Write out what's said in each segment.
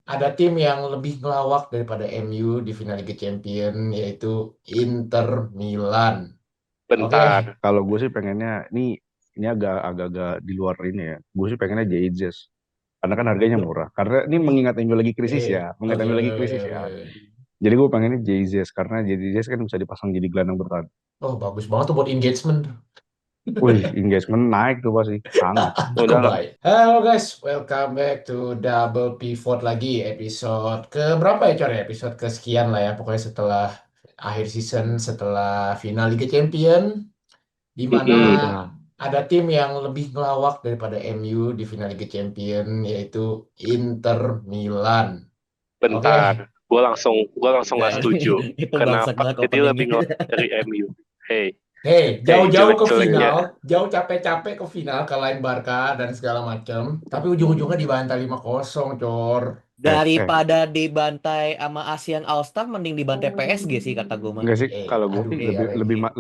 ada tim yang lebih ngelawak daripada MU di final Liga Champion yaitu Inter Milan. Oke. Bentar, kalau gue sih pengennya ini agak-agak di luar ini ya. Gue sih pengennya Jesus. Karena kan harganya Loh, murah. Karena ini mengingat MU lagi krisis ya, mengingat oke, MU oke, lagi oke, krisis ya. oke. Jadi gue pengennya Jesus karena Jesus kan bisa dipasang jadi gelandang bertahan. Oh, bagus banget tuh buat engagement. Wih, engagement naik tuh pasti, sangat. Udahlah. Kebaik. Halo guys, welcome back to Double Pivot lagi episode ke berapa ya Cor ya? Episode kesekian lah ya. Pokoknya setelah akhir season, setelah final Liga Champion, di mana Mm-mm. ada tim yang lebih ngelawak daripada MU di final Liga Champion yaitu Inter Milan. Oke. Bentar, gue langsung Ya, nggak setuju. itu bangsat Kenapa banget dia openingnya. lebih ngelak dari MU? Hey, Hei, hey, jauh-jauh ke jelek-jeleknya. final, jauh capek-capek ke final, kalahin Barca dan segala macam. Tapi ujung-ujungnya dibantai 5-0, Cor. Eh, Daripada dibantai sama ASEAN All Star mending dibantai PSG sih kata gue mah. enggak sih, kalau gue Aduh, sih Iya. lebih kalian lebih ini.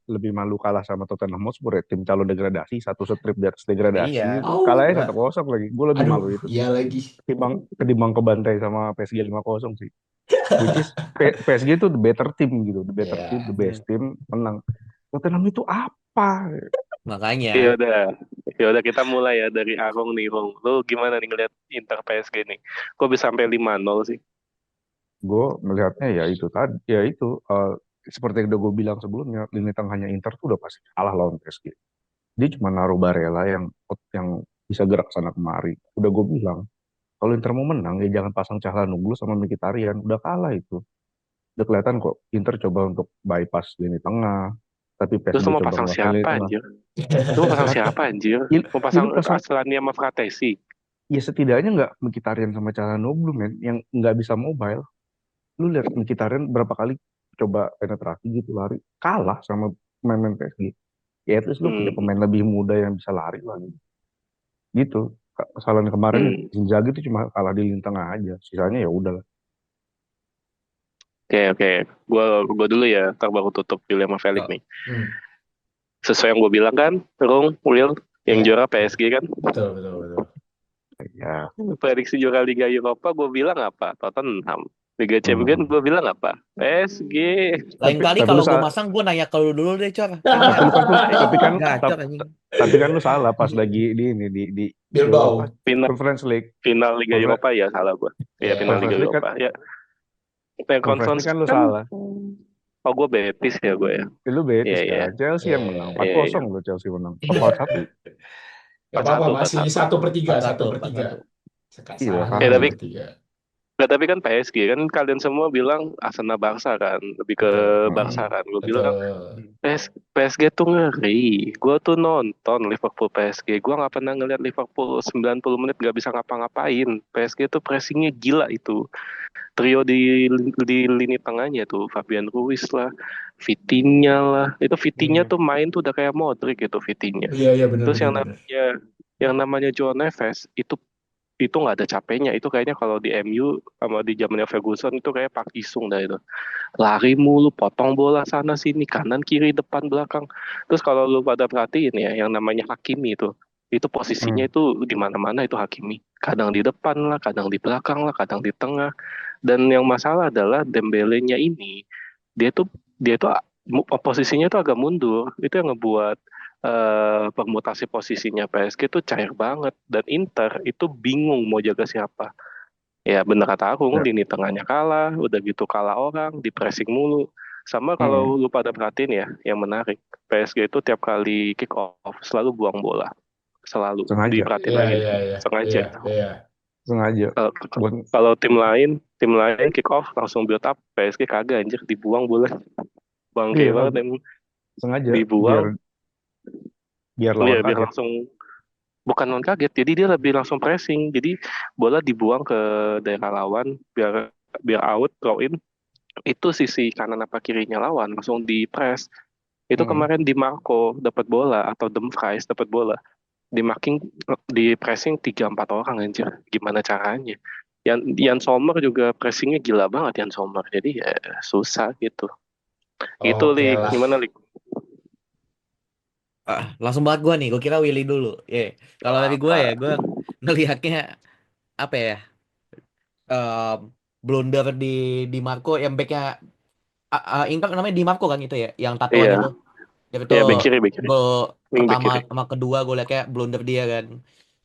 lebih malu kalah sama Tottenham Hotspur ya, tim calon degradasi, satu strip di atas degradasi Iya. itu Oh, kalahnya enggak. 1-0 lagi. Gue lebih Aduh, malu itu iya lagi. ketimbang kebantai sama PSG 5-0 sih. Which is PSG itu the better team gitu, the better team, the Ya, best team, menang. Tottenham itu apa? Ya Makanya udah, ya udah kita mulai ya dari Arung nih, Rung. Lu gimana nih ngeliat Inter PSG nih? Kok bisa sampai 5-0 sih? Gue melihatnya ya itu tadi, ya itu seperti yang udah gue bilang sebelumnya, lini tengahnya Inter tuh udah pasti kalah lawan PSG. Dia cuma naruh Barella yang bisa gerak sana kemari. Udah gue bilang, kalau Inter mau menang ya jangan pasang Calhanoglu sama Mkhitaryan. Udah kalah itu. Udah kelihatan kok Inter coba untuk bypass lini tengah, tapi Terus PSG lu mau coba pasang nguasain lini siapa tengah. anjir? Lu mau pasang Lah, siapa anjir? ya, Mau ya pasang lu pasang, Aslani sama Fratesi? ya setidaknya nggak Mkhitaryan sama Calhanoglu men, yang nggak bisa mobile. Lu lihat Mkhitaryan berapa kali coba penetrasi gitu lari, kalah sama pemain-pemain PSG. Ya at least lu punya Hmm, pemain lebih muda yang bisa lari lagi. Gitu. Kesalahan kemarin hmm. Inzaghi itu cuma kalah di lini tengah aja. Sisanya ya udah. Oke, oke. Gua dulu ya, ntar baru tutup William sama Felix oh, nih. hmm, Sesuai yang gue bilang kan, Rung, Will, yang ya, juara ya, PSG kan? betul, betul, betul. Ya, Prediksi juara Liga Eropa gue bilang apa? Tottenham. Liga Champion hmm. gue bilang apa? PSG. lain kali Tapi lu kalau gue salah, masang gue nanya ke lu dulu deh Cor. Ini tapi lu kan tuh, gacor anjing. tapi kan lu salah pas lagi di ini di apa? Bilbao. Final Conference League. final Liga Conference, Eropa ya salah gue. Ya final Liga Conference Ya, League kan, Eropa. Ya, yang Conference League conference kan lu kan. salah. Oh gue Betis ya gue ya. Lu Iya Betis iya kan. Chelsea ya, yang menang. empat iya iya. kosong lo Chelsea menang. Apa 4-1? Gak Empat apa-apa, satu empat masih satu. 1/3, Empat satu satu per empat tiga. satu. Iya, Salah Eh satu kalah. tapi per tiga. nggak, tapi kan PSG kan kalian semua bilang Arsenal Barca kan lebih ke Betul, Barca Mm-mm. kan. Gue bilang betul. PSG tuh ngeri. Gue tuh nonton Liverpool PSG. Gue nggak pernah ngeliat Liverpool 90 menit nggak bisa ngapa-ngapain. PSG tuh pressingnya gila itu. Trio di lini tengahnya tuh Fabian Ruiz lah, Vitinha lah. Itu Vitinha Hmm. tuh main tuh udah kayak Modric gitu Vitinha. Iya, iya, benar, Terus benar, benar. yang namanya Joao Neves itu nggak ada capeknya. Itu kayaknya kalau di MU sama di zamannya Ferguson itu kayak Park Ji-sung dah itu. Lari mulu, potong bola sana sini, kanan kiri depan belakang. Terus kalau lu pada perhatiin ya, yang namanya Hakimi itu posisinya Mm. itu di mana-mana itu Hakimi. Kadang di depan lah, kadang di belakang lah, kadang di tengah. Dan yang masalah adalah Dembele-nya ini, dia tuh posisinya tuh agak mundur. Itu yang ngebuat permutasi posisinya PSG itu cair banget. Dan Inter itu bingung mau jaga siapa. Ya bener kata aku, Ya. lini tengahnya kalah, udah gitu kalah orang, di pressing mulu. Sama kalau Mm-mm. lu pada perhatiin ya, yang menarik, PSG itu tiap kali kick off selalu buang bola, selalu Sengaja. diperhatiin Iya, lagi deh, iya, iya, iya, sengaja. iya. Sengaja. Kalau Buat, kalau tim lain kick off langsung build up, PSG kagak anjir dibuang bola, bangke iya, banget kagak. emang Sengaja. Biar dibuang, biar ya lawan biar kaget. langsung bukan non kaget, jadi dia lebih langsung pressing, jadi bola dibuang ke daerah lawan biar biar out throw in itu sisi kanan apa kirinya lawan langsung di press. Itu Mm-mm. kemarin di Marco dapat bola atau Dumfries dapat bola, di marking, di pressing 3-4 orang anjir. Gimana caranya? Yan Sommer juga pressingnya gila banget Yan Sommer. Jadi ya susah gitu. Gitu Oke Lik, lah. gimana Lik? Langsung banget gue nih, gue kira Willy dulu. Kalau Gak dari gue apa. ya, gue ngelihatnya apa ya? em, blunder di Marco yang backnya Inter namanya Di Marco kan itu ya, yang tatoan Iya, itu. Ya itu iya back kiri, gol wing back pertama kiri. sama kedua gue liat kayak blunder dia kan.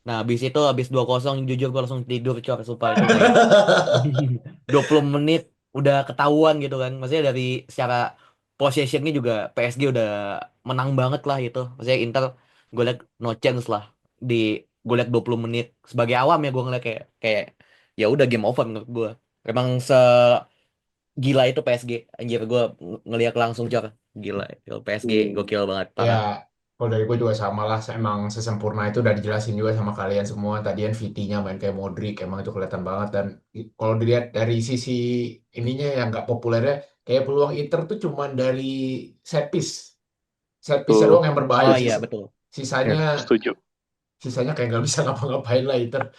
Nah, habis 2-0 jujur gue langsung tidur cor sumpah itu kayak 20 menit udah ketahuan gitu kan. Maksudnya dari secara possessionnya juga PSG udah menang banget lah itu. Maksudnya Inter gue liat no chance lah di gue liat 20 menit sebagai awam ya gue ngeliat kayak kayak ya udah game over menurut gue. Emang segila itu PSG anjir gue ngeliat langsung cor gila itu PSG Hmm. gokil banget Ya, parah. kalau dari gue juga sama lah. Emang sesempurna itu udah dijelasin juga sama kalian semua. Tadian VT-nya main kayak Modric, emang itu kelihatan banget. Dan kalau dilihat dari sisi ininya yang nggak populernya, kayak peluang Inter tuh cuman dari set piece. Set piece Tuh, doang yang berbahaya. Oh iya betul. Sisanya, Ya, setuju. sisanya kayak nggak bisa ngapa-ngapain lah Inter.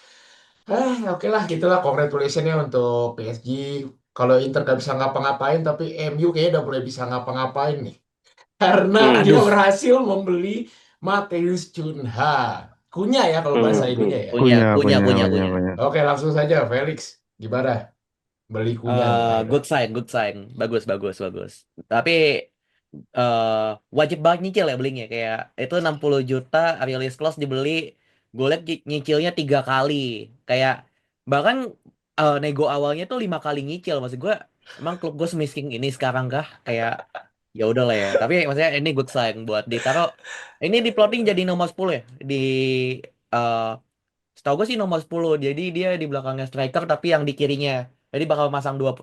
Oke lah, gitulah. Congratulations ya untuk PSG. Kalau Inter nggak bisa ngapa-ngapain, tapi MU kayaknya udah mulai bisa ngapa-ngapain nih. Karena dia Aduh, berhasil membeli Mateus Cunha. Kunya ya kalau bahasa ininya ya. punya punya, punya punya, punya punya, punya. punya. Oke, langsung saja Felix. Gimana? Beli Kunya nih akhirnya. Good sign, good sign. Bagus, bagus, bagus. Tapi eh wajib banget nyicil ya belinya. Kayak itu 60 juta release clause dibeli. Gue liat nyicilnya 3 kali. Kayak bahkan nego awalnya tuh 5 kali nyicil. Maksud gue, emang klub gue semiskin ini sekarang kah? Kayak ya udah lah ya. Tapi maksudnya ini good sign buat ditaruh. Ini di plotting jadi nomor 10 ya di eh, setahu gue sih nomor 10. Jadi dia di belakangnya striker tapi yang di kirinya. Jadi bakal masang 10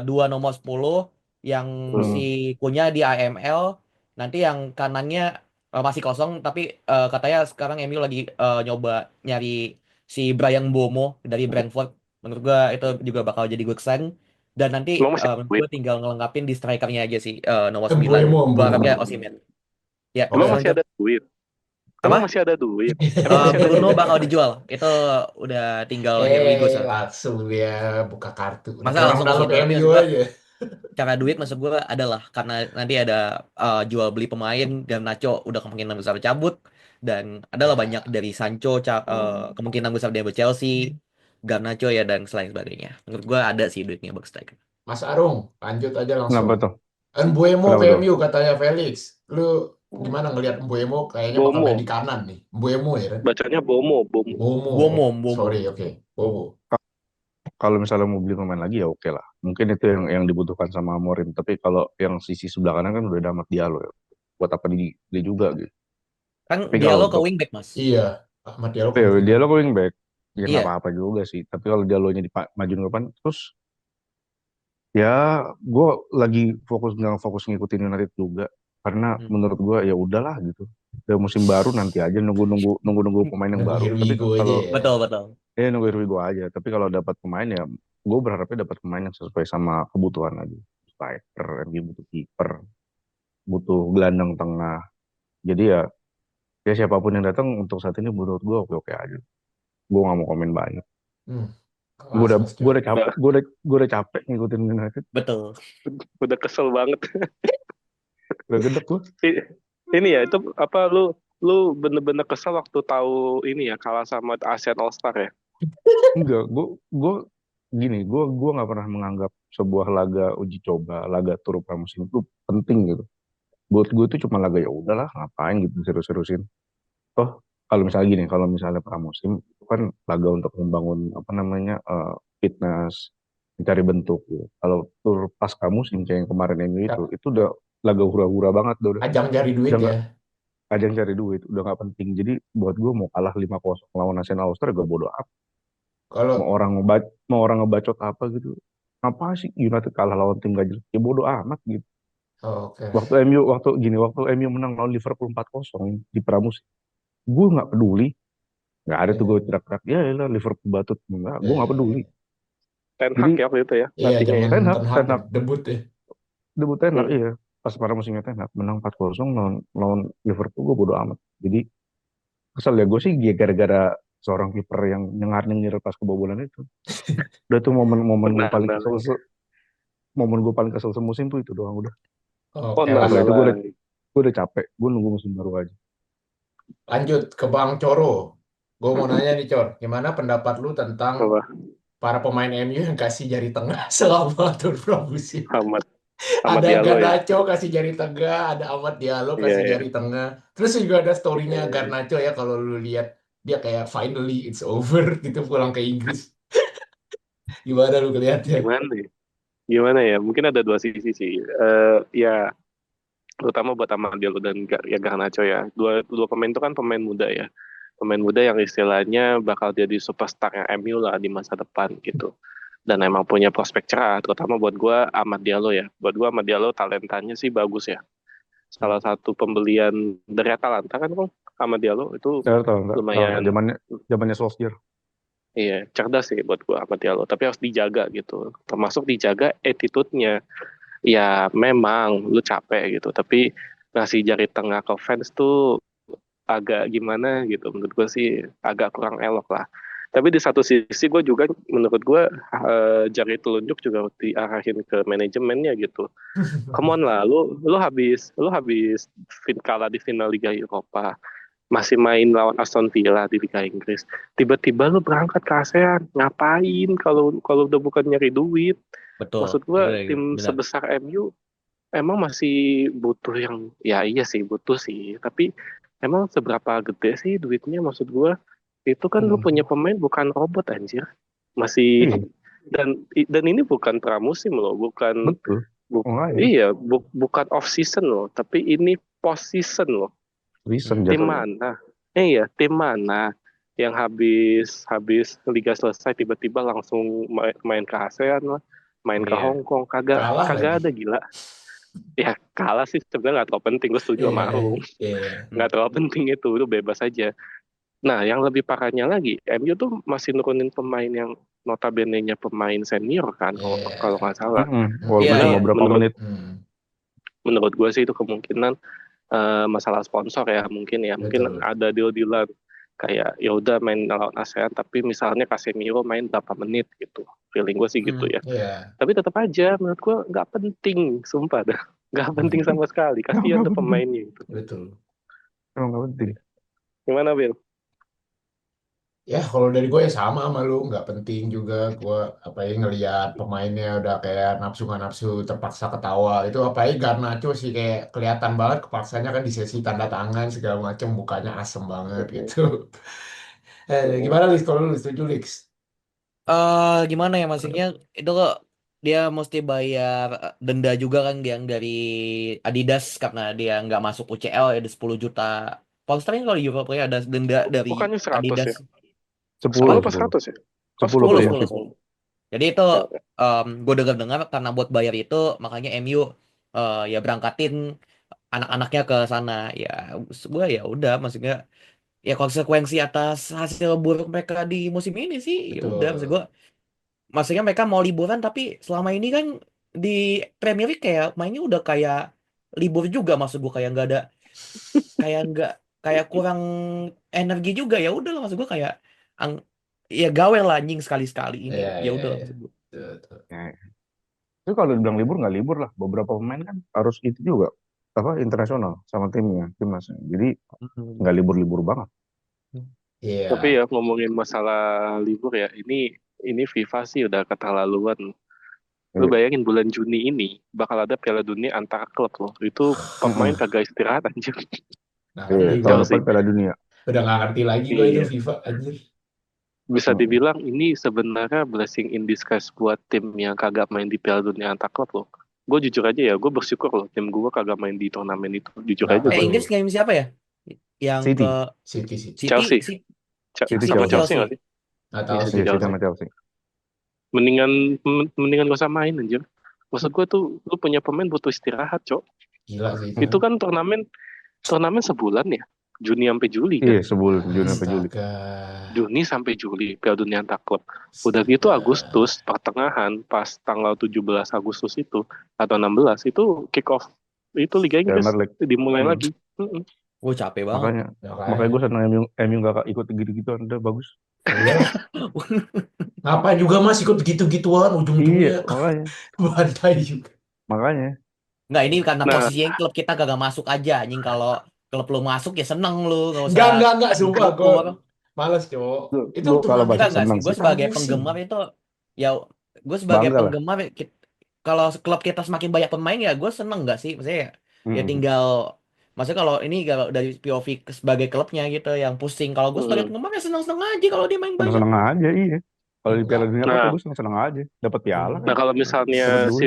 dua nomor 10 yang si Hmm. Hmm. punya di AML. Nanti yang kanannya masih kosong tapi katanya sekarang MU lagi nyoba nyari si Brian Bomo dari Brentford. Menurut gua itu juga bakal jadi good sign. Dan nanti Emang masih ada menurut duit? gue tinggal ngelengkapin di strikernya aja sih nomor 9. Embuemo, Gua Embuemo. harapnya Osimhen. Ya, Emang Oke. masih lanjut. ada duit? Emang Apa? masih ada duit? Emang masih ada Bruno duit? bakal dijual. Itu udah tinggal here we go soalnya. Langsung dia buka kartu. Udah Masa kayak orang langsung ke dalam situ, tapi MU maksud gua aja. cara duit maksud gua adalah karena nanti ada jual beli pemain dan Nacho udah kemungkinan besar cabut dan adalah banyak Ya, dari Sancho kemungkinan besar dia Chelsea, Garnacho ya dan selain sebagainya. Menurut gua ada sih duitnya buat striker. Mas Arung, lanjut aja langsung. Kenapa tuh? Embuemo Kenapa ke tuh? MU katanya Felix. Lu gimana ngelihat Embuemo kayaknya bakal main di Bomo. kanan nih. Embuemo ya kan? Bacanya Bomo, Bomo. Bomo. Bomo, Sorry, Bomo. oke. Bomo. Kalau misalnya mau beli pemain lagi ya oke lah. Mungkin itu yang dibutuhkan sama Amorim. Tapi kalau yang sisi sebelah kanan kan udah ada Ahmad Diallo ya. Buat apa dia juga gitu. Kan Tapi kalau Diallo ke untuk wingback, Mas. Iya, Ahmad Diallo ke ya, wingback. Diallo ke wingback ya nggak Iya. apa-apa juga sih. Tapi kalau Diallo-nya majuin ke depan terus ya gue lagi nggak fokus ngikutin United juga karena Hmm. menurut gue ya udahlah gitu. Udah musim baru nanti aja nunggu pemain yang Nunggu baru. here we Tapi go aja kalau ya. Betul, betul. nunggu gue aja. Tapi kalau dapat pemain ya gue berharapnya dapat pemain yang sesuai sama kebutuhan aja. Striker, MU butuh kiper, butuh gelandang tengah. Jadi ya siapapun yang datang untuk saat ini menurut gue oke oke aja. Gue nggak mau komen banyak. Hmm, kelas Mas Cok. Udah, Gue udah capek ngikutin United. Betul. udah kesel banget. Udah gedek gue. I- Ini ya, itu apa lu lu bener-bener kesel waktu tahu ini ya kalah sama ASEAN All Star ya? Enggak, gue gini, gue nggak pernah menganggap sebuah laga uji coba, laga tur pramusim itu penting gitu. Buat gue itu cuma laga ya udahlah, ngapain gitu serius-seriusin. Toh kalau misalnya gini, kalau misalnya pramusim itu kan laga untuk membangun apa namanya fitness, mencari bentuk gitu. Kalau tur pasca musim kayak yang kemarin ini Ya, itu udah laga hura-hura banget, ajang cari duit udah ya. nggak ajang cari duit, udah nggak penting. Jadi buat gue mau kalah 5-0 lawan Nasional All-Star gue bodo amat. Kalau Mau orang ngebacot apa gitu. Apa sih United kalah lawan tim gak jelas? Ya bodo amat gitu. oke. Waktu MU menang lawan Liverpool 4-0 di pramusim, gue nggak peduli. Nggak ada tuh gue Ya, teriak-teriak, ya elah Liverpool batut. Nggak, ya, gue nggak ya, peduli. ya. Ten Hag Jadi ya waktu itu ya, Iya, nantinya ya. zaman Ten Hag, Ten Hag Ten ya, Hag, debut ya. debut Ten Hag, Hmm. iya. Pas pramusimnya Ten Hag, menang 4-0 lawan Liverpool, gue bodo amat. Jadi kesel ya, gue sih ya gara-gara seorang kiper yang nyengar-nyengir pas kebobolan itu. Udah tuh Benar, benar. momen gue paling kesel semusim tuh itu doang udah. Oh, Oke nah, lah. Setelah nah, itu nah. gue udah capek, gue nunggu musim baru aja. Lanjut ke Bang Coro. Gue mau nanya nih, Cor. Gimana pendapat lu tentang Apa? para pemain MU yang kasih jari tengah selama tur pramusim? Ahmad Ahmad Ada Diallo ya. Garnacho kasih jari tengah, ada Amad Diallo Iya kasih iya. jari tengah. Terus juga ada storynya Eh, Garnacho ya, kalau lu lihat dia kayak finally it's over gitu pulang ke Inggris. Gimana lu ngeliatnya? Gimana ya? Gimana ya? Mungkin ada dua sisi sih. Ya terutama buat Ahmad Diallo dan ya Garnacho ya. Dua dua pemain itu kan pemain muda ya. Pemain muda yang istilahnya bakal jadi superstarnya MU lah di masa depan gitu. Dan emang punya prospek cerah, terutama buat gue Ahmad Diallo ya. Buat gue Ahmad Diallo talentanya sih bagus ya. Salah satu pembelian dari Atalanta kan Bang, Ahmad Diallo itu Saya tahu nggak? Tahu nggak? lumayan, Zamannya Solskjaer. iya cerdas sih buat gue Ahmad Diallo. Tapi harus dijaga gitu. Termasuk dijaga attitude-nya. Ya memang lu capek gitu, tapi ngasih jari tengah ke fans tuh agak gimana gitu. Menurut gue sih agak kurang elok lah. Tapi di satu sisi gue juga menurut gue jari telunjuk juga harus diarahin ke manajemennya gitu. Come on lah, lu habis kalah di final Liga Eropa, masih main lawan Aston Villa di Liga Inggris. Tiba-tiba lu berangkat ke ASEAN, ngapain kalau kalau udah bukan nyari duit? Betul, Maksud itu gua ya, tim benar. sebesar MU emang masih butuh yang ya iya sih butuh sih, tapi emang seberapa gede sih duitnya? Maksud gua itu kan lu punya Hmm. pemain bukan robot anjir. Masih Iya, dan ini bukan pramusim loh, bukan betul. Bu- Makanya iya, bukan off season loh, tapi ini post season loh. reason Hmm. Tim jatuhnya. mana? Iya, tim mana yang habis habis liga selesai tiba-tiba langsung main ke ASEAN lah, main ke Iya, Hong Kong, kagak kalah kagak lagi. ada gila. Ya kalah sih sebenarnya nggak terlalu penting, gue setuju Iya, sama Aung. iya. Nggak Hmm. terlalu penting itu bebas aja. Nah, yang lebih parahnya lagi, MU tuh masih nurunin pemain yang notabene-nya pemain senior kan, kalau kalau Iya. nggak salah. Iya, Walaupun Itu cuma iya. berapa menurut menit. Hmm, menurut gue sih itu kemungkinan masalah sponsor ya mungkin betul. ada deal-dealan kayak ya udah main lawan ASEAN tapi misalnya Casemiro main berapa menit gitu, feeling gue sih gitu Hmm. ya, Iya. tapi tetap aja menurut gue nggak penting, sumpah dah nggak penting sama sekali, kasihan Nggak tuh penting. pemainnya itu. Betul. Emang nggak penting. Gimana Bill? Ya, kalau dari gue ya sama lu, nggak penting juga. Gue apa ya ngelihat pemainnya udah kayak nafsu nggak nafsu terpaksa ketawa. Itu apa ya Garnacho sih kayak kelihatan banget kepaksanya kan di sesi tanda tangan segala macam mukanya asem banget gitu. Gimana Lis kalau lu setuju Lis? Gimana ya maksudnya itu kok dia mesti bayar denda juga kan yang dari Adidas karena dia nggak masuk UCL ya ada 10 juta pound sterling kalau di Eropa ya ada denda dari Bukannya 100 Adidas. ya, Apa? 10 10, apa 10. 100 ya? Oh 10 10 10 ya. 10 prinsip. 10. Jadi itu gue dengar-dengar karena buat bayar itu makanya MU ya berangkatin anak-anaknya ke sana. Ya gue ya udah maksudnya ya konsekuensi atas hasil buruk mereka di musim ini sih ya udah maksud gue Betul. maksudnya mereka mau liburan tapi selama ini kan di Premier League kayak mainnya udah kayak libur juga maksud gue kayak nggak kayak kurang energi juga ya udah lah maksud gue kayak ang- ya gawe lah anjing sekali-sekali ini Iya, ya iya, udah lah iya. maksud gue. Betul. Ya. Tapi kalau dibilang libur nggak libur lah. Beberapa pemain kan harus itu juga apa internasional sama timnasnya. Jadi Hmm. nggak libur-libur banget. Tapi Iya. ya ngomongin masalah libur ya, ini FIFA sih udah keterlaluan. Lu Iya. bayangin bulan Juni ini bakal ada Piala Dunia antar klub loh. Itu pemain Mm-mm. kagak istirahat anjir. Nggak Iya, ngerti gue. tahun depan Chelsea. Piala Dunia. Udah nggak ngerti lagi gue itu Iya. FIFA anjir. Bisa Mm-mm. dibilang ini sebenarnya blessing in disguise buat tim yang kagak main di Piala Dunia antar klub loh. Gue jujur aja ya, gue bersyukur loh tim gue kagak main di turnamen itu. Jujur Nggak aja apa gue. tuh? Inggris ngirim siapa ya yang ke City, City City. City Chelsea. City, City Sama City Chelsea. Chelsea Chelsea nggak sih? Nggak tahu Iya sih. sih Iya, City Chelsea. sama Chelsea. Mendingan mendingan gak usah main anjir. Maksud gue tuh lu punya pemain butuh istirahat, Cok. Gila sih itu. Itu kan turnamen turnamen sebulan ya. Juni sampai Juli kan. Iya, sebelum Juni sampai Juli. Astaga. Juni sampai Juli Piala Dunia antar klub. Udah gitu Astaga. Agustus pertengahan pas tanggal 17 Agustus itu atau 16 itu kick off itu Liga Premier Inggris League. dimulai Hmm. lagi. Mm-mm. gue capek banget. Makanya Makanya. gue senang MU nggak ikut gitu-gitu. Udah bagus. Iyalah. Ngapain juga mas ikut gitu-gituan Iya, ujung-ujungnya makanya. bantai juga. Makanya. Nggak ini karena Nah, posisinya klub kita gak masuk aja anjing kalau klub lu masuk ya seneng lu nggak usah Enggak, di sumpah. grup lu Gue orang. Males, Cuk. Itu Gue kalau turnamen baca Enggak sih, seneng gue sih, sebagai pramusim. penggemar itu ya gue sebagai bangga lah. penggemar kalau klub kita semakin banyak pemain ya gue seneng nggak sih, maksudnya ya Mm-mm. tinggal maksudnya kalau ini kalau dari POV sebagai klubnya gitu yang pusing, kalau gue sebagai Hmm. penggemar ya seneng-seneng aja kalau dia main banyak. Seneng-seneng aja, iya. Kalau di Piala Enggak. Dunia Cup ya Nah, gue seneng-seneng aja. Dapat piala kan, nah kalau dapat misalnya duit.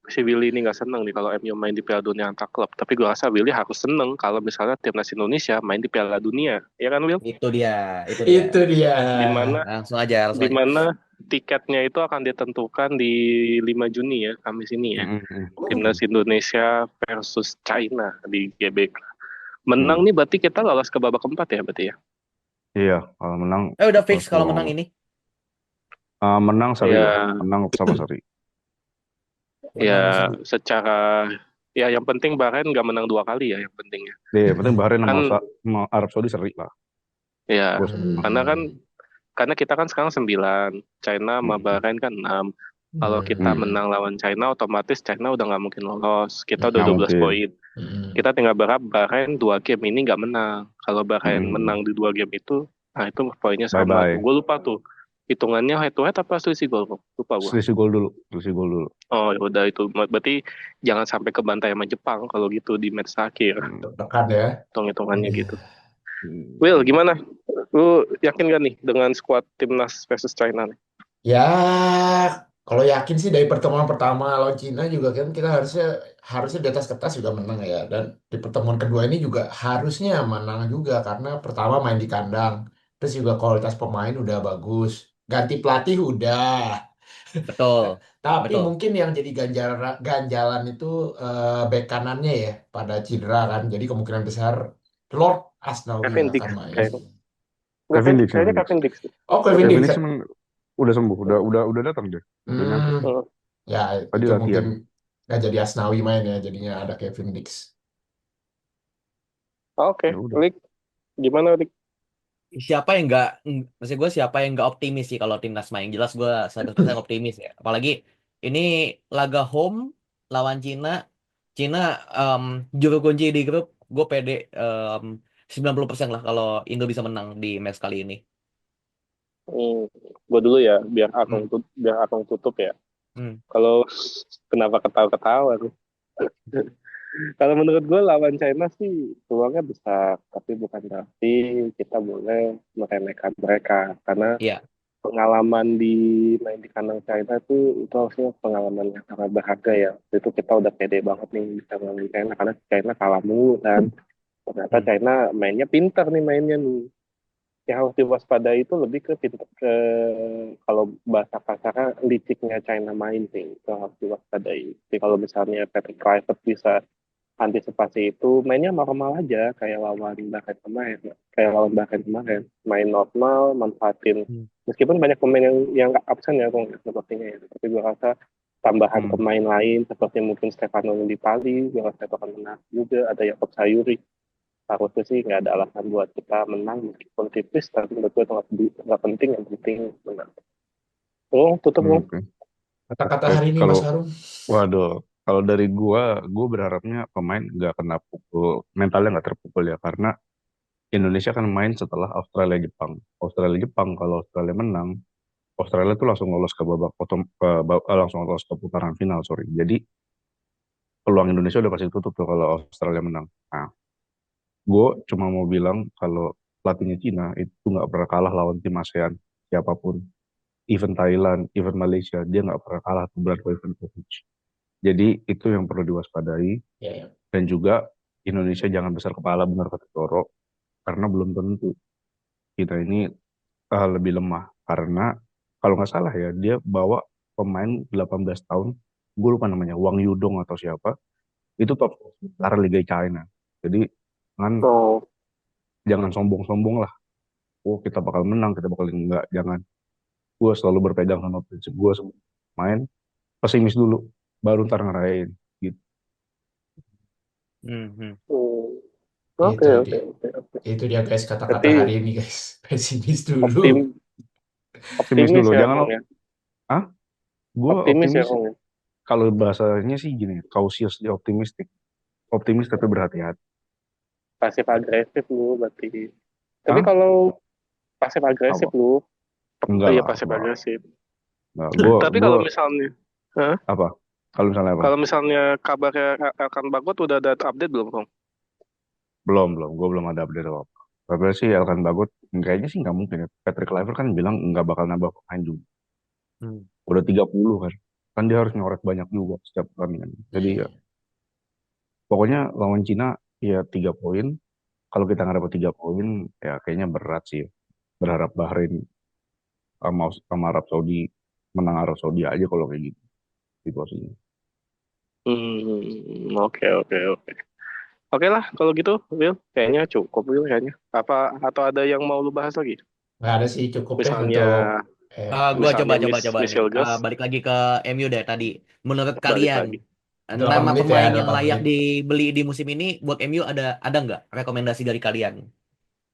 Si Willy ini nggak seneng nih kalau MU main di Piala Dunia antar klub, tapi gue rasa Willy harus seneng kalau misalnya timnas Indonesia main di Piala Dunia, ya kan Will? Itu dia, itu dia. Itu dia. Di mana Langsung di aja. mana tiketnya itu akan ditentukan di 5 Juni ya, Kamis ini ya. Mm-mm. Timnas Indonesia versus China di GBK. Menang Mm. nih berarti kita lolos ke babak keempat ya berarti ya. Iya, kalau menang Udah fix langsung kalau menang lolos. ini. Menang seri lah, Ya, menang sama seri. Menang ya seri. secara ya yang penting Bahrain nggak menang 2 kali ya yang penting ya. Iya, yang penting Bahrain sama, Kan sama Arab Saudi seri lah. ya Gue seneng. Hmm. karena kita kan sekarang 9, China sama Mm-mm. Bahrain kan 6. Kalau kita Mm-mm. Hmm. menang lawan China, otomatis China udah nggak mungkin lolos. Kita udah Nggak Hmm. 12 mungkin. poin. Hmm. Kita tinggal berharap Bahrain 2 game ini nggak menang. Kalau Bahrain Mm-mm. menang di 2 game itu, nah itu poinnya sama tuh. Bye-bye. Gue lupa tuh. Hitungannya head to head apa selisih gol? Lupa gue. Selisih gol dulu. Selisih gol dulu. Oh ya udah itu. Berarti jangan sampai kebantai sama Jepang kalau gitu di match akhir. Mm. Tekan ya. Hitung-hitungannya Iya. gitu. Will, gimana? Lu yakin gak nih dengan skuad timnas versus China nih? Ya, kalau yakin sih dari pertemuan pertama lawan Cina juga kan kita harusnya harusnya di atas kertas juga menang ya. Dan di pertemuan kedua ini juga harusnya menang juga karena pertama main di kandang. Terus juga kualitas pemain udah bagus. Ganti pelatih udah. Betul. Tapi Betul. mungkin yang jadi ganjalan itu bek kanannya ya pada cedera kan. Jadi kemungkinan besar Lord Asnawi Kevin akan Dix main. kayaknya. Enggak, Kevin Dix, kayaknya Kevin Dix. Kevin Dix. Oh, Kevin Kevin Dix. Dix emang udah sembuh, udah datang dia, udah nyampe. Hmm, Hmm, ya Tadi itu mungkin latihan. nggak jadi Asnawi main ya, jadinya ada Kevin Dix. Oke, Ya udah. Lik, gimana Lik? Siapa yang maksud gue siapa yang nggak optimis sih kalau timnas main, jelas gue 100% optimis ya, apalagi ini laga home lawan Cina. Cina em, juru kunci di grup, gue pede 90% lah kalau Indo bisa menang di match kali ini. Gue dulu ya, Hmm. biar Akong tutup ya. Hmm. Kalau kenapa ketawa-ketawa tuh? Kalau menurut gue lawan China sih peluangnya besar, tapi bukan berarti kita boleh meremehkan mereka karena Iya. pengalaman main di kandang China itu harusnya pengalaman yang sangat berharga ya. Itu kita udah pede banget nih bisa ngalahin China karena China kalah mulu kan. Ternyata Hmm. China mainnya pintar nih mainnya nih. Yang harus diwaspadai itu lebih ke pintar ke kalau bahasa kasarnya liciknya China main sih itu harus diwaspadai. Jadi kalau misalnya Patrick Kluivert bisa antisipasi itu mainnya normal aja kayak lawan Bahrain kemarin main normal manfaatin Hmm. meskipun banyak pemain yang nggak absen ya kalau sepertinya ya tapi gue rasa tambahan Hmm. pemain lain seperti mungkin Stefano Lillipali gue rasa itu akan menang juga ada Yakob Sayuri harusnya sih nggak ada alasan buat kita menang meskipun tipis tapi menurut gue itu nggak penting yang penting menang tutup dong. Oke. Kata-kata Oke. hari ini Kalau Mas Harum. waduh, kalau dari gua berharapnya pemain nggak kena pukul, mentalnya nggak terpukul ya, karena Indonesia kan main setelah Australia Jepang. Australia Jepang kalau Australia menang, Australia tuh langsung lolos ke langsung lolos ke putaran final, sorry. Jadi peluang Indonesia udah pasti tutup tuh kalau Australia menang. Nah, gue cuma mau bilang kalau pelatihnya Cina itu nggak pernah kalah lawan tim ASEAN siapapun, even Thailand, even Malaysia, dia nggak pernah kalah tuh Branko Ivankovic. Jadi itu yang perlu diwaspadai, Ya, ya. dan juga Indonesia jangan besar kepala benar kata Toro, karena belum tentu kita ini lebih lemah, karena kalau nggak salah ya dia bawa pemain 18 tahun, gue lupa namanya, Wang Yudong atau siapa, itu top sementara Liga China. Jadi kan Oh, jangan sombong-sombong lah. Oh kita bakal menang, kita bakal enggak, jangan. Gue selalu berpegang sama prinsip gue sebelum main, pesimis dulu, baru ntar ngerayain gitu. Hmm. Hmm. hmm. Itu Oke, oke, dia. oke, oke. Itu dia guys kata-kata Berarti hari ini guys. Pesimis dulu. optim Pesimis optimis dulu, ya jangan. Kong ya. Ah, gue Optimis ya optimis. Kong ya. Kalau bahasanya sih gini, cautiously optimistic, optimis tapi berhati-hati. Pasif agresif lu berarti. Tapi Ah, kalau pasif agresif Apa? lu. Enggak Iya lah, pasif enggak. agresif. Enggak. Gue Tapi gue kalau misalnya, Hah? apa? Kalau misalnya apa? Kalau misalnya kabarnya Elkan Bagot udah ada update belum, Kong? Belum, belum. Gue belum ada update apa. Tapi sih Elkan Bagot kayaknya sih nggak mungkin ya. Patrick Kluivert kan bilang nggak bakal nambah pemain juga. Hmm. Udah 30 kan. Kan dia harus nyoret banyak juga setiap pertandingan. Jadi ya pokoknya lawan Cina ya 3 poin. Kalau kita nggak dapat 3 poin ya kayaknya berat sih. Berharap Bahrain sama Arab Saudi menang Arab Saudi aja kalau kayak gitu situasinya. Oke, oke, oke. Oke lah, kalau gitu, Will, kayaknya cukup, Will, kayaknya. Apa, atau ada yang mau lu bahas lagi? nggak ada sih, cukup deh Misalnya, untuk eh, Gua coba misalnya coba Miss coba Miss nih. Hilgers, Balik lagi ke MU deh tadi. Menurut balik kalian, lagi. 8 nama menit ya, pemain yang 8 layak menit. dibeli di musim ini buat MU ada nggak rekomendasi dari kalian?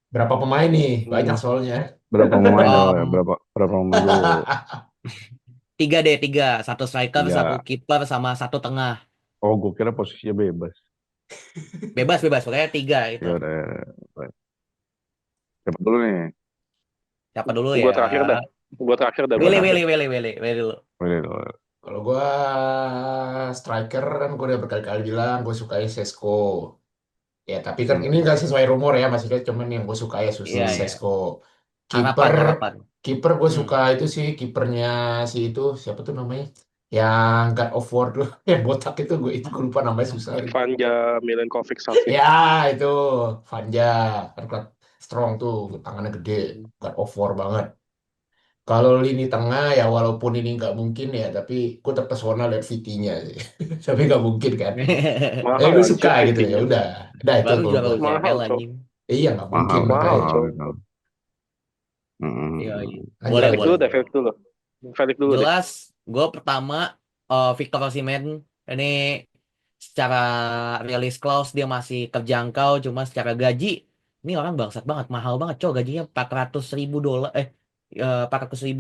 Berapa pemain nih? Banyak Hmm. soalnya. Berapa pemain dong ya? Om, Berapa pemain dulu? tiga deh, tiga. Satu striker, satu Tiga. kiper, sama satu tengah. Oh, gue kira posisinya bebas. Bebas, bebas. Pokoknya tiga itu. Ya udah. Siapa dulu nih? Siapa dulu Gue ya? terakhir dah. Gue terakhir dah, gue Willy, terakhir. Willy, Willy, Willy, Willy dulu. Boleh dulu. Kalau gua striker kan gua udah berkali-kali bilang gue suka Sesko. Ya, tapi kan Hmm. ini nggak sesuai rumor ya, maksudnya cuman yang gue suka ya Iya, iya. Sesko. Harapan, Kiper, harapan. kiper gue Hmm. suka itu sih kipernya si itu siapa tuh namanya? Yang God of War tuh, yang botak itu gue lupa namanya susah. Vanja Milenkovic Savic. Ya itu Vanja, kan strong tuh, tangannya gede, God of War banget. Kalau lini tengah ya walaupun ini nggak mungkin ya, tapi gue terpesona lihat VT-nya sih. Tapi nggak mungkin kan. Mahal Gue suka anjir gitu ya VT-nya. udah itu Baru kalau juara gue. Mahal, UCL Cok. anjing. Iya nggak mungkin Mahal, Mahal, makanya. mahal Cok. itu. Hmm. Iya, iya. Lanjut Boleh, Felix lanjut. boleh, dulu deh, boleh. Felix dulu. Felix dulu deh. Jelas, gue pertama Victor Osimhen ini secara release clause dia masih terjangkau, cuma secara gaji ini orang bangsat banget, mahal banget, cow gajinya 400.000 dolar, 400.000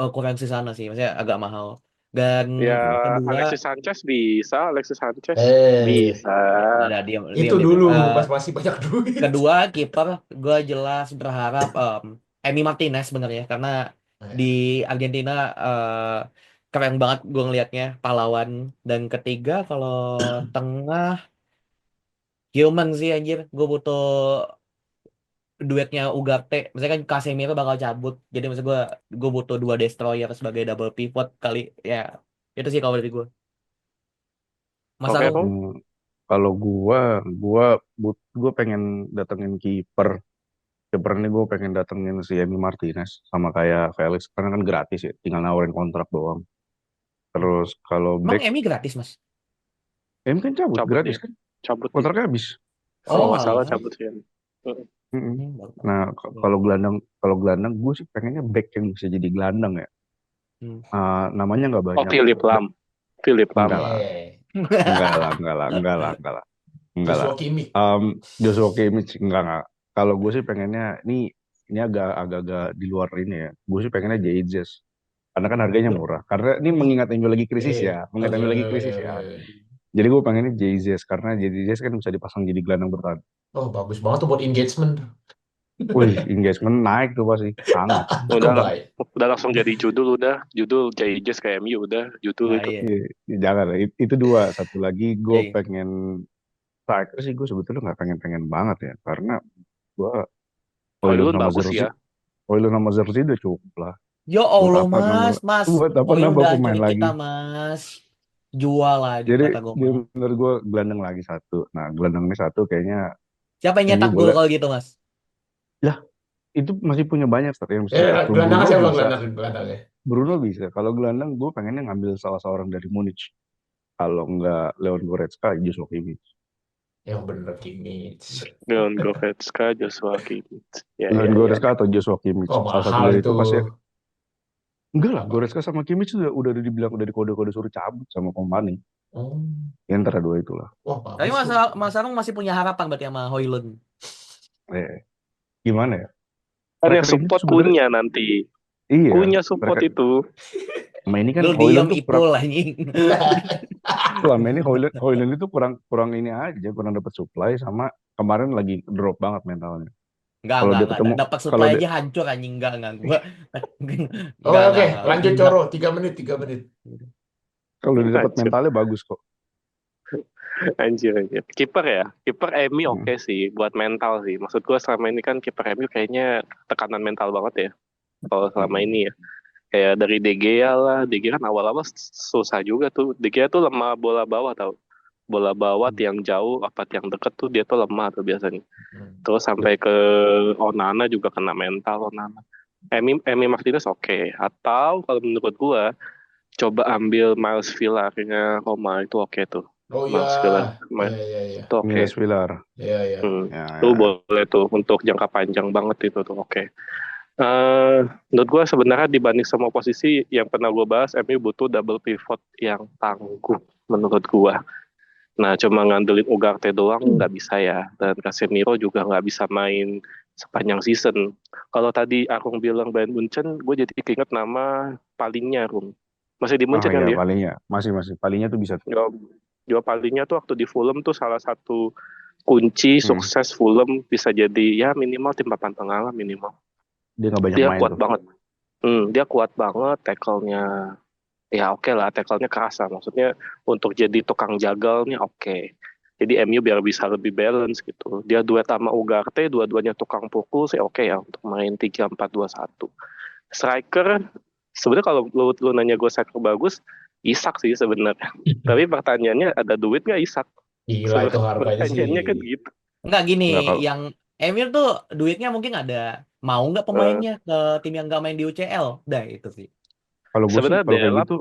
kuransi sana sih, maksudnya agak mahal. Dan Ya, kedua, Alexis Sanchez bisa, Alexis Sanchez Eh bisa. ada diam, itu diam, diam, diam. dulu pas masih banyak duit. Kedua kiper, gue jelas berharap Emi Martinez sebenarnya karena di Argentina eh, keren banget gue ngelihatnya pahlawan. Dan ketiga kalau tengah Gilman sih anjir, gue butuh duetnya Ugarte. Misalnya kan Casemiro bakal cabut, jadi maksud gue butuh dua destroyer sebagai double pivot kali ya. Itu sih kalau dari gue. Mas Oke, Arung, Kong. Kalau gua pengen datengin kiper. Kiper ini gue pengen datengin si Emi Martinez sama kayak Felix karena kan gratis ya, tinggal nawarin kontrak doang. Terus kalau emang back, Emi gratis mas? Emi kan cabut Cabut gratis dia. kan, Cabut dia. kontraknya habis. Kalau Oh nggak salah alah. cabut sih. Mm-mm. Baru tahu. Nah, kalau gelandang gue sih pengennya back yang bisa jadi gelandang ya. Hmm. Namanya nggak Oh, banyak. Philip Lam. Philip Lam. Enggak lah, Eh enggak lah, enggak lah, enggak lah, enggak lah, enggak lah. Joshua Kimmich. Joshua Kimmich enggak. Kalau gue sih pengennya ini agak-agak di luar ini ya. Gue sih pengennya Jesus. Karena kan harganya Loh, murah. Karena ini mengingat MU lagi krisis eh ya, mengingat MU lagi krisis ya. eh, Jadi gue pengennya Jesus karena Jesus kan bisa dipasang jadi gelandang bertahan. oh bagus banget tuh buat engagement. Wih, engagement naik tuh pasti, sangat. Udah, Kebaik. udah langsung jadi judul udah. Judul JJS kayak MU udah. Judul Nah, itu. iya. Jangan lah, itu dua. Satu lagi gue Iya. pengen striker sih gue sebetulnya nggak pengen banget ya karena gue Hoylund Hoylund sama bagus Zerzi, ya. Hoylund sama Zerzi udah cukup lah. Ya Buat Allah apa mas, nambah, mas, buat apa Hoylund nambah udah pemain hancurin kita lagi? mas, jual lagi Jadi kata gue dia mas. menurut gue gelandang lagi satu. Nah gelandang ini satu kayaknya Siapa yang MU nyetak gol boleh. kalau gitu mas? Lah itu masih punya banyak start yang bisa cetak tuh. Gelandangnya Bruno siapa bisa, gelandangnya? Bruno bisa. Kalau gelandang gue pengennya ngambil salah seorang dari Munich. Kalau nggak Leon Goretzka, Joshua Kimmich. Yang bener Kimmich. Leon Goretzka, Joshua Kimmich. Ya, Leon ya, ya. Goretzka atau Joshua Kimmich. Oh Salah satu mahal dari itu. itu pasti. Enggak lah, Apa? Goretzka sama Kimmich udah dibilang udah di kode-kode suruh cabut sama Kompany. Oh, Ya, antara dua itulah. wah Tapi bagus tuh. mas Arung masih punya harapan berarti sama Hoylund. Gimana ya? Kan yang Striker ini tuh support sebenarnya punya nanti. iya. Punya support Mereka, itu. sama ini kan Lu Hoylund diam tuh ipul anjing. selama ini Hoylund itu kurang ini aja, kurang dapat supply sama kemarin lagi drop banget mentalnya. Kalau dia Enggak. ketemu Dapat kalau supply dia aja hancur anjing, enggak. Gua Oke, oke. enggak. Lanjut, Coro. 3 menit, 3 menit. kalau dia dapat Anjir, mentalnya bagus kok. anjir. Kiper ya, kiper MU Hmm. oke sih buat mental sih. Maksud gue selama ini kan kiper MU kayaknya tekanan mental banget ya. Kalau selama Hmm. ini ya, kayak dari De Gea lah, De Gea kan awal-awal susah juga tuh. De Gea tuh lemah bola bawah tau. Bola bawah tiang jauh, apa tiang deket tuh dia tuh lemah tuh biasanya. Hmm. Terus sampai ke Onana juga kena mental Onana. Emi Martinez oke. Atau kalau menurut gua coba ambil Miles Villar-nya Roma itu oke tuh. Oh ya, Miles Villar ya, ya, ya, itu oke. Miles Villar. ya, ya. Ya, Itu ya. boleh tuh untuk jangka panjang banget itu tuh oke. Menurut gua sebenarnya dibanding semua posisi yang pernah gua bahas, MU butuh double pivot yang tangguh menurut gua. Nah, cuma ngandelin Ugarte doang nggak bisa ya. Dan Casemiro juga nggak bisa main sepanjang season. Kalau tadi Akung bilang Bayern Munchen, gue jadi keinget nama palingnya, Rung. Masih di Ah Munchen kan ya dia? palingnya masih palingnya tuh bisa tuh. Jual palingnya tuh waktu di Fulham tuh salah satu kunci Hmm. sukses Fulham bisa jadi ya minimal tim papan tengah lah minimal. Dia nggak banyak Dia main kuat tuh. banget. Dia kuat banget, tackle-nya ya oke lah, tackle-nya kerasa. Maksudnya untuk jadi tukang jagalnya oke. Jadi MU biar bisa lebih balance gitu. Dia duet sama Ugarte, dua-duanya tukang pukul sih oke ya untuk main 3-4-2-1. Striker, sebenarnya kalau lu nanya gue striker bagus, Isak sih sebenarnya. Tapi pertanyaannya ada duit nggak Isak? Gila itu Sebenarnya harganya sih. pertanyaannya kan gitu. Enggak gini, Nggak kalau yang Emir tuh duitnya mungkin ada. Mau nggak Eh, pemainnya ke tim yang nggak main di UCL? Udah itu sih. kalau gue sih Sebenarnya kalau kayak Delap, gitu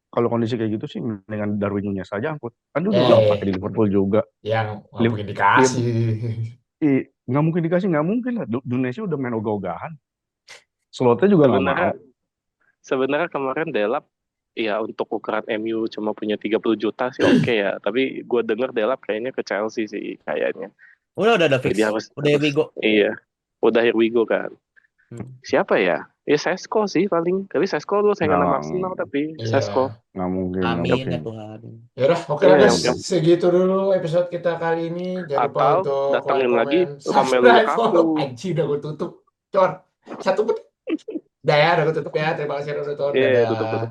kalau kondisi kayak gitu sih dengan Darwin Nunez saja angkut. Kan dia udah pernah pakai di Eh, Liverpool juga. yang nggak Liv- mungkin Iya, dikasih. nggak mungkin dikasih, nggak mungkin lah. Nuneznya udah main ogah-ogahan. Slotnya juga nggak mau. sebenarnya sebenarnya kemarin Delap ya untuk ukuran MU cuma punya 30 juta sih oke ya. Tapi gue denger Delap kayaknya ke Chelsea sih kayaknya. Udah fix. Jadi harus Udah harus Vigo. iya. Udah here we go kan. Hmm. Siapa ya? Ya Sesko sih paling. Tapi Sesko dulu saingan sama Arsenal Nggak, tapi Iya. Sesko. nggak mungkin, nggak Amin mungkin. ya Tuhan. Yaudah, oke Iya lah guys. yang Segitu dulu episode kita kali ini. Jangan lupa atau untuk like, datengin lagi comment, Romelu subscribe, Lukaku. follow. Anjing, udah gue tutup. Cor, 1 menit. Udah ya, udah gue tutup ya. Terima kasih udah nonton. Tutup. Dadah.